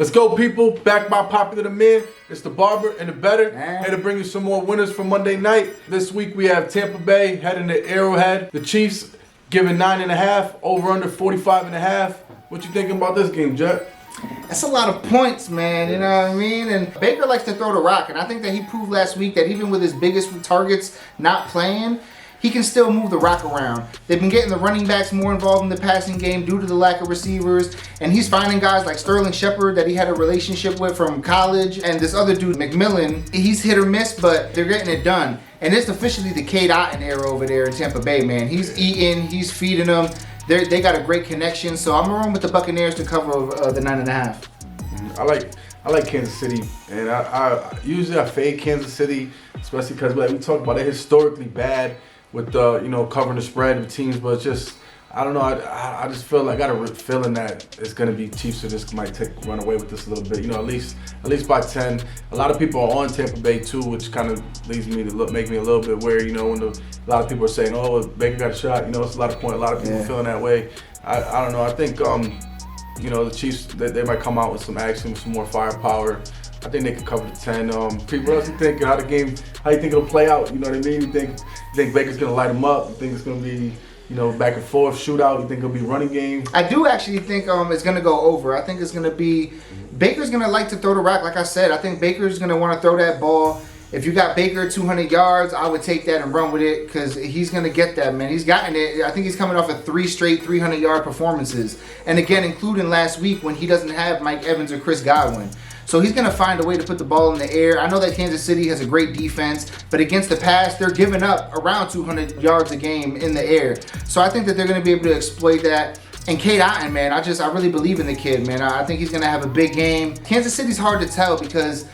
Let's go, people. Back by popular demand. It's the Barber and the Better. Here to bring you some more winners from Monday night. This week we have Tampa Bay heading to Arrowhead. The Chiefs giving 9.5, over under 45.5. What you thinking about this game, Jet? That's a lot of points, man. You know what I mean? And Baker likes to throw the rock, and I think that he proved last week that even with his biggest targets not playing, he can still move the rock around. They've been getting the running backs more involved in the passing game due to the lack of receivers, and he's finding guys like Sterling Shepard that he had a relationship with from college, and this other dude, McMillan. He's hit or miss, but they're getting it done. And it's officially the Cade Otton era over there in Tampa Bay, man. He's eating, he's feeding them. They got a great connection, so I'm going with the Buccaneers to cover the 9.5. I like Kansas City, and I usually fade Kansas City, especially because like we talked about, they're historically bad with covering the spread of teams, but it's just I don't know. I just feel like I got a feeling that it's gonna be Chiefs, so this might run away with this a little bit. At least by 10. A lot of people are on Tampa Bay too, which kind of leads me to make me a little bit wary. When a lot of people are saying, "Oh, Baker got a shot," it's a lot of point. A lot of people feeling that way. I don't know. I think the Chiefs they might come out with some action, some more firepower. I think they could cover the 10. People, what else you think? How you think it'll play out? You know what I mean? You think Baker's gonna light them up? You think it's gonna be back and forth shootout? You think it'll be running game? I do actually think it's gonna go over. I think it's gonna be Baker's gonna like to throw the rock. Like I said, I think Baker's gonna want to throw that ball. If you got Baker 200 yards, I would take that and run with it because he's going to get that, man. He's gotten it. I think he's coming off of 3 straight 300-yard performances. And again, including last week when he doesn't have Mike Evans or Chris Godwin. So he's going to find a way to put the ball in the air. I know that Kansas City has a great defense, but against the pass, they're giving up around 200 yards a game in the air. So I think that they're going to be able to exploit that. And Cade Otton, man, I really believe in the kid, man. I think he's going to have a big game. Kansas City's hard to tell because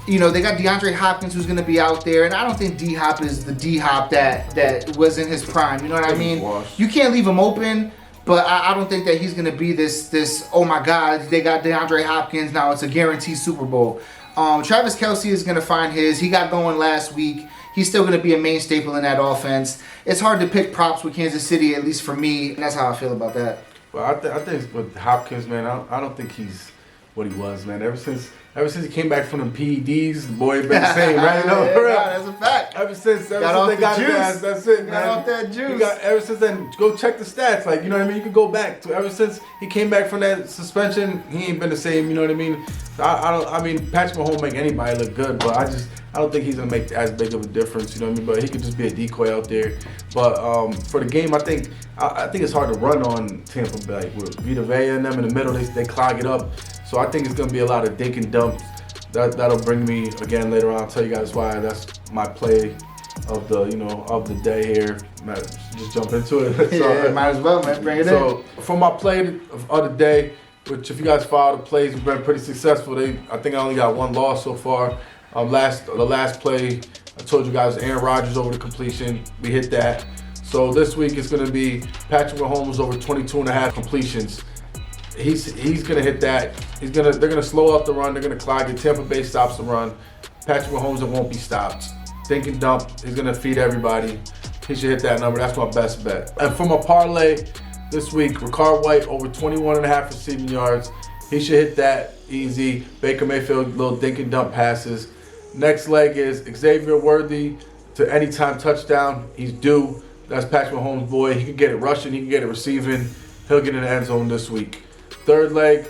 they got DeAndre Hopkins who's going to be out there, and I don't think D-Hop is the D-Hop that was in his prime. You know what I mean? You can't leave him open, but I don't think that he's going to be this, oh my God, they got DeAndre Hopkins, now it's a guaranteed Super Bowl. Travis Kelce is going to find his. He got going last week. He's still going to be a main staple in that offense. It's hard to pick props with Kansas City, at least for me, and that's how I feel about that. Well, I think with Hopkins, man, I don't think he's what he was, man. Ever since he came back from the PEDs, the boy been the same, right? That's a fact. Ever since they got his ass, that's it, man. Got off that juice. Ever since then, go check the stats. Like, you know what I mean? You can go back to ever since he came back from that suspension, he ain't been the same. You know what I mean? I mean, Patrick Mahomes make anybody look good, but I don't think he's gonna make as big of a difference. You know what I mean? But he could just be a decoy out there. But for the game, I think it's hard to run on Tampa Bay. Like with Vita Vea and them in the middle, they clog it up. So I think it's gonna be a lot of dink and dumps. That'll bring me again later on. I'll tell you guys why. That's my play of the day here. Just jump into it. Yeah, might as well, man. Bring it in. So for my play of the day, which if you guys follow the plays, we've been pretty successful. I think I only got one loss so far. The last play, I told you guys Aaron Rodgers over the completion. We hit that. So this week it's gonna be Patrick Mahomes over 22.5 completions. He's gonna hit that. They're gonna slow up the run. They're gonna clog it. Tampa Bay stops the run. Patrick Mahomes won't be stopped. Dink and dump. He's gonna feed everybody. He should hit that number. That's my best bet. And for my parlay this week, Ricard White over 21.5 receiving yards. He should hit that easy. Baker Mayfield little dink and dump passes. Next leg is Xavier Worthy to anytime touchdown. He's due. That's Patrick Mahomes' boy. He can get it rushing. He can get it receiving. He'll get in the end zone this week. Third leg,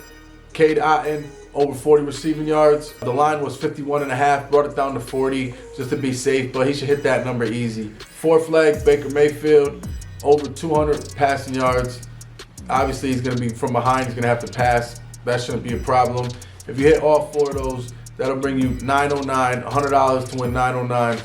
Cade Otton, over 40 receiving yards. The line was 51.5, brought it down to 40 just to be safe, but he should hit that number easy. Fourth leg, Baker Mayfield, over 200 passing yards. Obviously, he's going to be from behind. He's going to have to pass. That shouldn't be a problem. If you hit all 4 of those, that'll bring you $909, $100 to win $909.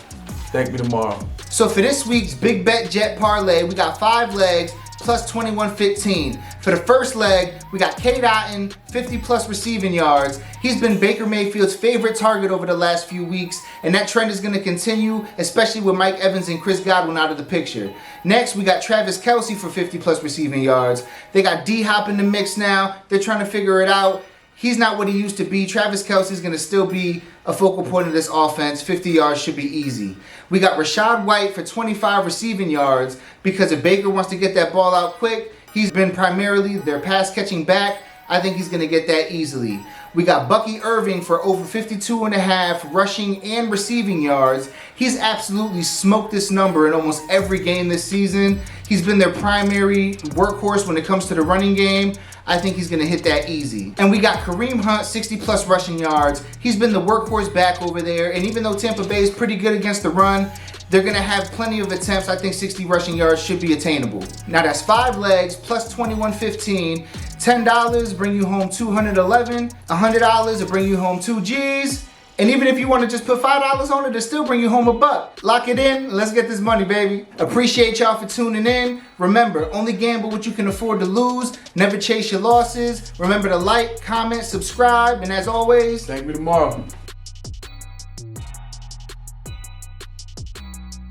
Thank me tomorrow. So for this week's Big Bet Jet Parlay, we got 5 legs, plus 21.15. For the first leg, we got Cade Otton, 50 plus receiving yards. He's been Baker Mayfield's favorite target over the last few weeks, and that trend is going to continue, especially with Mike Evans and Chris Godwin out of the picture. Next, we got Travis Kelce for 50 plus receiving yards. They got D-Hop in the mix now. They're trying to figure it out. He's not what he used to be. Travis Kelce is going to still be a focal point of this offense. 50 yards should be easy. We got Rashad White for 25 receiving yards because if Baker wants to get that ball out quick, he's been primarily their pass catching back. I think he's going to get that easily. We got Bucky Irving for over 52.5 rushing and receiving yards. He's absolutely smoked this number in almost every game this season. He's been their primary workhorse when it comes to the running game. I think he's going to hit that easy. And we got Kareem Hunt, 60 plus rushing yards. He's been the workhorse back over there. And even though Tampa Bay is pretty good against the run, they're going to have plenty of attempts. I think 60 rushing yards should be attainable. Now that's 5 legs plus 21.15. $10 bring you home 211. $100 will bring you home 2 G's. And even if you want to just put $5 on it, it'll still bring you home $1. Lock it in. Let's get this money, baby. Appreciate y'all for tuning in. Remember, only gamble what you can afford to lose. Never chase your losses. Remember to like, comment, subscribe, and as always, Thank me tomorrow.